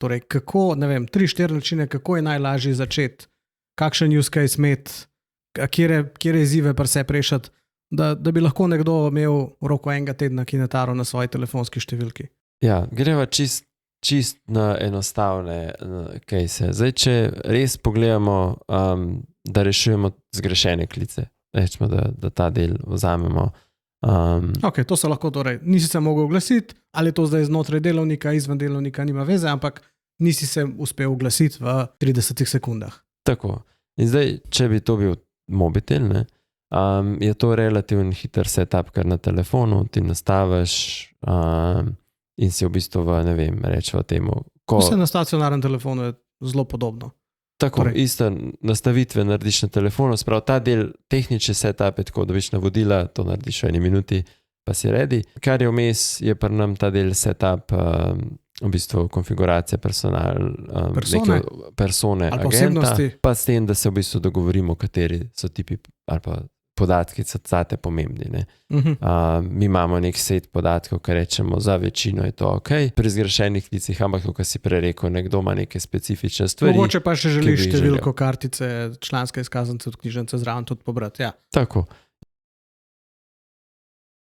Torej, kako, ne vem, 3-4 načine, kako je najlažje začeti, kakšen use case imeti, kjere izzive pri sebi rešiti, da bi lahko nekdo imel v roku enega tedna kinetaro na svoji telefonski številki. Ja, greva čist na enostavne case. Zdaj, če res pogledamo, da rešujemo zgrešene klice, rečemo, da ta del vzamemo. Ok, to se lahko torej, nisi se mogel oglasiti, ali je to zdaj znotraj delovnika, izven delovnika, nima veze, ampak nisi se uspel oglasiti v 30 sekundah. Tako. In zdaj, če bi to bil mobitel, ne, je to relativno hiter setup, kar na telefonu ti nastaviš in si v bistvu ne vem, rečemo temu. Vse na stacionarnem telefonu je zelo podobno. Tako, isto nastavitve narediš na telefonu, sprav ta del tehnične setup je tako, dobiš navodila, to narediš v 1 minuti, pa si ready. Kar je vmes, je pri nam ta del setup, v bistvu konfiguracija persone agenta, pa s tem, da se v bistvu dogovorimo, kateri so tipi ali pa podatki, so zate pomembni. Ne? Mi imamo nek set podatkov, kar rečemo, za večino je to ok. Pri zgrešenih klicih, ampak kot si prej rekel, nekdo ima neke specifične stvari. Mogoče pa še želiš številko kartice, članske izkaznice od knjižnice zraven tudi pobrati. Ja. Tako.